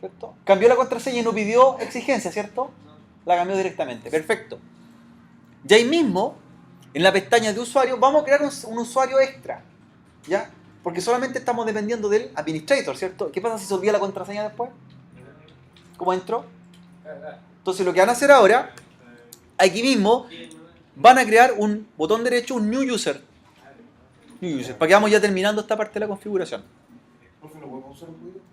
¿cierto? Cambió la contraseña y no pidió exigencia, ¿cierto? La cambió directamente, perfecto. Y ahí mismo, en la pestaña de usuario, vamos a crear un usuario extra, ¿ya? Porque solamente estamos dependiendo del administrator, ¿cierto? ¿Qué pasa si se olvida la contraseña después? ¿Cómo entró? Entonces lo que van a hacer ahora, aquí mismo, van a crear un botón derecho, un new user. New user, para que vamos ya terminando esta parte de la configuración. ¿Por qué no podemos usar un ruido?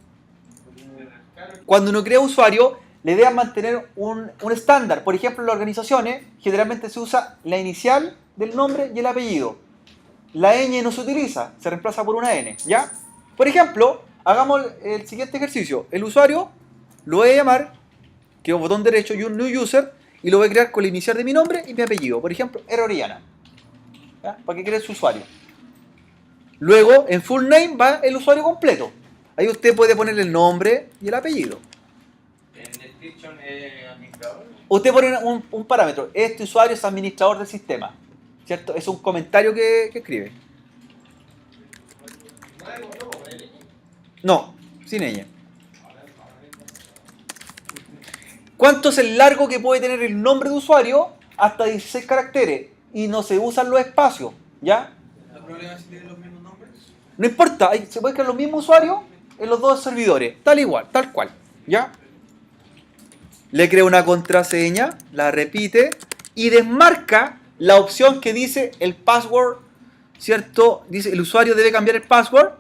Cuando uno crea usuario, la idea es mantener un estándar. Por ejemplo, en las organizaciones, generalmente se usa la inicial del nombre y el apellido. La ñ no se utiliza, se reemplaza por una n, ¿ya? Por ejemplo, hagamos el siguiente ejercicio. El usuario lo voy a llamar, que es un botón derecho y un new user, y lo voy a crear con la inicial de mi nombre y mi apellido. Por ejemplo, R. Orellana, ¿ya? Para que cree su usuario. Luego, en full name va el usuario completo. Ahí usted puede poner el nombre y el apellido. En description administrador. Usted pone un parámetro. Este usuario es administrador del sistema, ¿cierto? Es un comentario que escribe. No, sin ella. ¿Cuánto es el largo que puede tener el nombre de usuario? Hasta 16 caracteres. Y no se usan los espacios, ¿ya? ¿El problema es si tienen los mismos nombres? No importa, se puede crear los mismos usuarios en los dos servidores, tal cual, ¿ya? Le crea una contraseña, la repite y desmarca la opción que dice el password, ¿cierto? Dice el usuario debe cambiar el password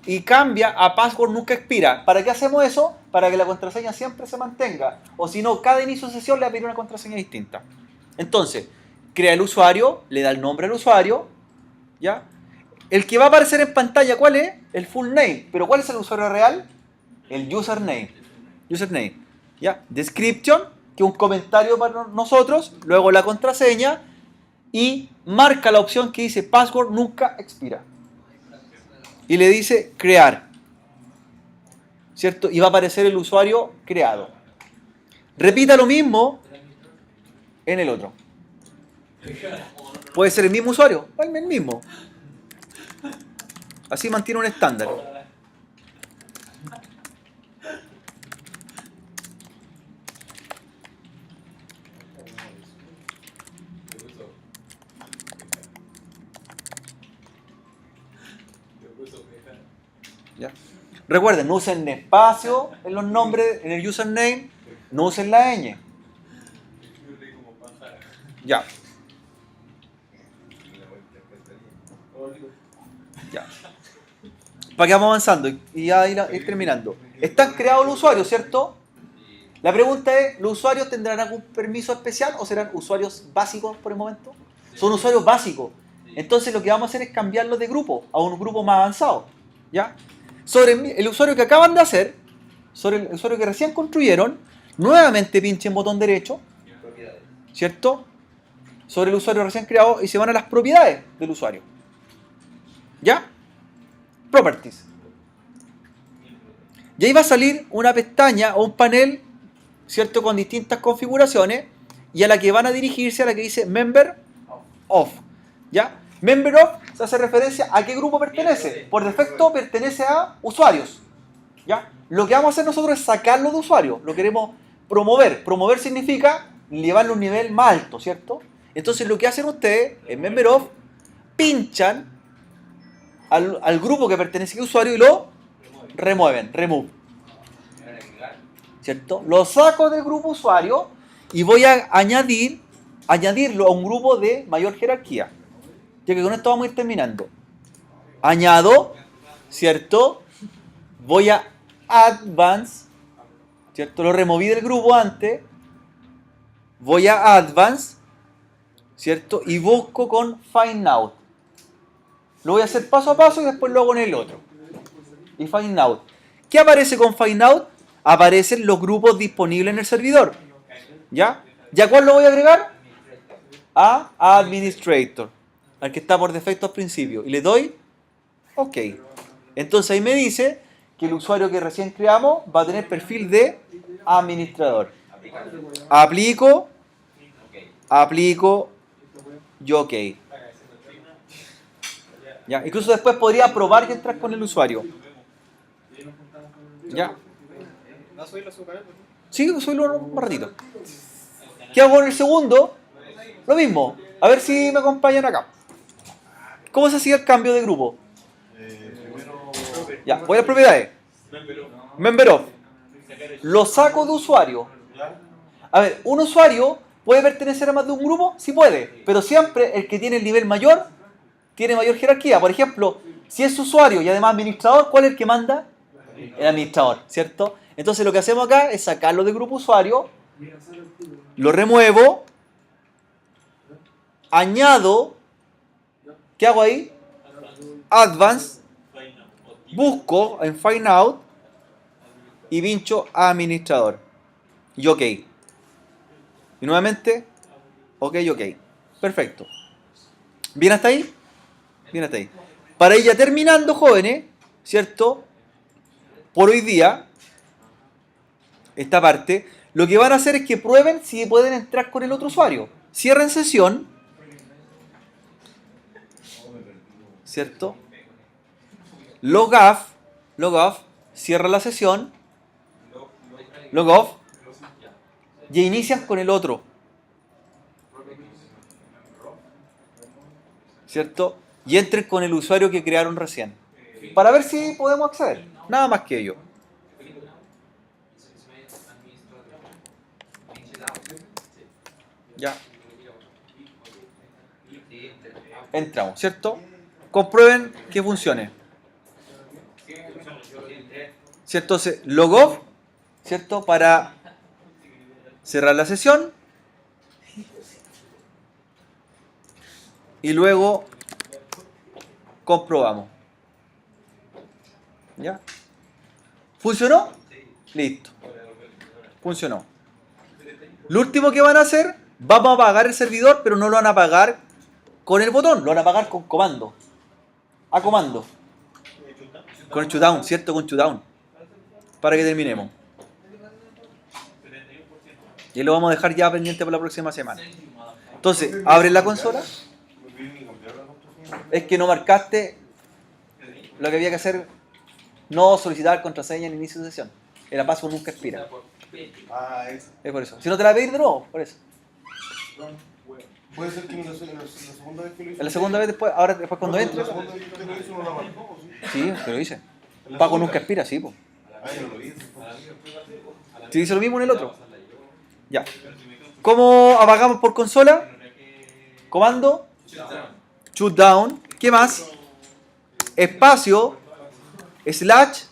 y cambia a password nunca expira. ¿Para qué hacemos eso? Para que la contraseña siempre se mantenga. O si no, cada inicio de sesión le va a pedir una contraseña distinta. Entonces, crea el usuario, le da el nombre al usuario, ¿ya? El que va a aparecer en pantalla, ¿cuál es? El full name. ¿Pero cuál es el usuario real? El username. Username. ¿Ya? Description, que es un comentario para nosotros. Luego la contraseña. Y marca la opción que dice password nunca expira. Y le dice crear. ¿Cierto? Y va a aparecer el usuario creado. Repita lo mismo en el otro. Puede ser el mismo usuario. O el mismo. Así mantiene un estándar. ¿Ya? Recuerden, no usen espacio en los nombres, en el username, no usen la ñ. Ya. Ya. Para que vamos avanzando y ya ir terminando. Están creados los usuarios, ¿cierto? La pregunta es, ¿los usuarios tendrán algún permiso especial o serán usuarios básicos por el momento? Son usuarios básicos. Entonces lo que vamos a hacer es cambiarlos de grupo a un grupo más avanzado. ¿Ya? Sobre el usuario que acaban de hacer, sobre el usuario que recién construyeron, nuevamente pinchen botón derecho, ¿cierto? Sobre el usuario recién creado y se van a las propiedades del usuario. ¿Ya? Properties. Y ahí va a salir una pestaña o un panel ¿cierto? Con distintas configuraciones, y a la que van a dirigirse a la que dice member of, ¿ya? Member of se hace referencia a qué grupo pertenece. Por defecto pertenece a usuarios, ¿ya? Lo que vamos a hacer nosotros es sacarlo de usuarios, lo queremos promover. Promover significa llevarlo a un nivel más alto, ¿cierto? Entonces lo que hacen ustedes en member of, pinchan al grupo que pertenece a usuario y lo remueven, remove, ¿cierto? Lo saco del grupo usuario y voy a añadirlo a un grupo de mayor jerarquía. Ya que con esto vamos a ir terminando. Añado, ¿cierto? Voy a advance, ¿cierto? Lo removí del grupo antes. Voy a advance, ¿cierto? Y busco con find out. Lo voy a hacer paso a paso y después lo hago en el otro. Y find out. ¿Qué aparece con find out? Aparecen los grupos disponibles en el servidor. ¿Ya? ¿Y a cuál lo voy a agregar? A administrator, al que está por defecto al principio. Y le doy OK. Entonces ahí me dice que el usuario que recién creamos va a tener perfil de administrador. Aplico y OK. ¿Ya? Incluso después podría probar y entrar con el usuario. ¿Ya? ¿Vas a subirlo a su canal? Sí, subirlo un ratito. ¿Qué hago en el segundo? Lo mismo. A ver si me acompañan acá. ¿Cómo se hacía el cambio de grupo? Primero. Ya, voy a las propiedades. Member of. Lo saco de usuario. ¿Ya? A ver, un usuario puede pertenecer a más de un grupo, sí puede, pero siempre el que tiene el nivel mayor tiene mayor jerarquía. Por ejemplo, si es usuario y además administrador, ¿cuál es el que manda? El administrador, ¿cierto? Entonces lo que hacemos acá es sacarlo del grupo usuario, lo remuevo, añado, ¿qué hago ahí? Advance, busco en find out y pincho administrador y OK. Y nuevamente, OK. Perfecto. ¿Bien hasta ahí? Bien hasta ahí. Para ir ya terminando, jóvenes, ¿cierto? Por hoy día, esta parte, lo que van a hacer es que prueben si pueden entrar con el otro usuario. Cierren sesión, ¿cierto? Log off, cierra la sesión, log off, y inician con el otro, ¿cierto? Y entren con el usuario que crearon recién, para ver si podemos acceder. Nada más que ello. Ya. Entramos, ¿cierto? Comprueben que funcione. ¿Cierto? Entonces, log off, ¿cierto? Para cerrar la sesión. Y luego comprobamos. ¿Ya? ¿Funcionó? Listo. Funcionó. Lo último que van a hacer, vamos a apagar el servidor, pero no lo van a apagar con el botón, lo van a apagar con comando. A comando. Con el shutdown, ¿cierto? Con shutdown. Para que terminemos. Y lo vamos a dejar ya pendiente para la próxima semana. Entonces, abren la consola. Es que no marcaste lo que había que hacer. No solicitar contraseña en inicio de sesión. El password nunca expira. Ah, eso. Es por eso. Si no te la pedís de nuevo, por eso. Puede ser que en la segunda vez que lo hice. En la segunda vez después, ahora después cuando entre. La segunda vez que lo hice no la marcó, ¿sí? Sí, te lo dice. Pago nunca expira, sí, pues. Ah, yo no lo vi. Si dice lo mismo en el otro. Ya. ¿Cómo apagamos por consola? Comando. Shutdown. ¿Qué más? Espacio. Slash.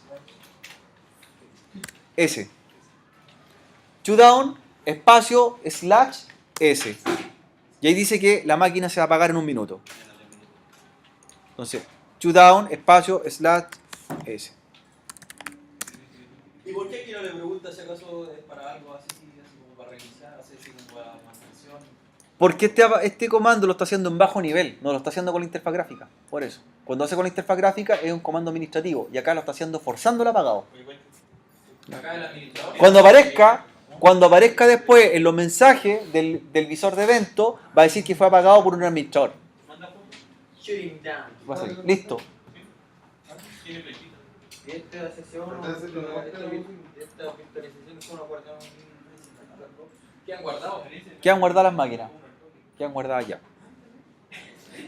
S. Shutdown. Espacio. Slash. S. Y ahí dice que la máquina se va a apagar en un minuto. Entonces, shutdown. Espacio. Slash. S. ¿Y por qué aquí no le pregunta si acaso es para algo así como para revisar, así como para mantención? Porque este comando lo está haciendo en bajo nivel, no lo está haciendo con la interfaz gráfica. Por eso. Cuando hace con la interfaz gráfica es un comando administrativo y acá lo está haciendo forzando el apagado. Acá el administrador. Cuando aparezca después en los mensajes del visor de evento, va a decir que fue apagado por un administrador. Shooting down. Va a salir. Listo. Tiene flechita. Y esta sesión, Entonces, esta lo- virtualización es una guardada. ¿Qué han guardado? Quedan guardadas las máquinas. Quedan guardadas ya.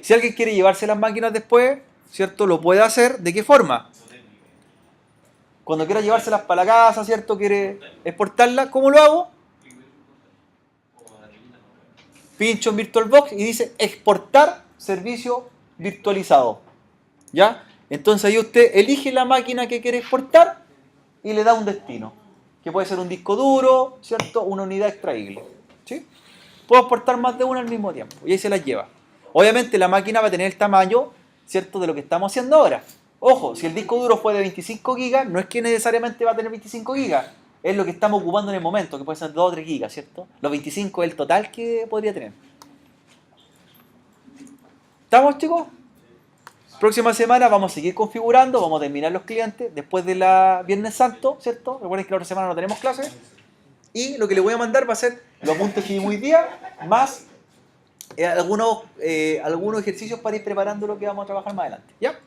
Si alguien quiere llevarse las máquinas después, ¿cierto? Lo puede hacer. ¿De qué forma? Cuando quiera llevárselas para la casa, ¿cierto? Quiere exportarlas, ¿cómo lo hago? Pincho en VirtualBox y dice exportar servicio virtualizado. ¿Ya? Entonces ahí usted elige la máquina que quiere exportar y le da un destino. Que puede ser un disco duro, ¿cierto? Una unidad extraíble. ¿Sí? Puedo exportar más de una al mismo tiempo. Y ahí se las lleva. Obviamente la máquina va a tener el tamaño, ¿cierto? De lo que estamos haciendo ahora. Ojo, si el disco duro fue de 25 gigas, no es que necesariamente va a tener 25 gigas. Es lo que estamos ocupando en el momento, que puede ser 2 o 3 gigas, ¿cierto? Los 25 es el total que podría tener. ¿Estamos, chicos? Próxima semana vamos a seguir configurando, vamos a terminar los clientes después de la Viernes Santo, ¿cierto? Recuerden que la otra semana no tenemos clases. Y lo que les voy a mandar va a ser los apuntes que vimos hoy día, más algunos ejercicios para ir preparando lo que vamos a trabajar más adelante. ¿Ya?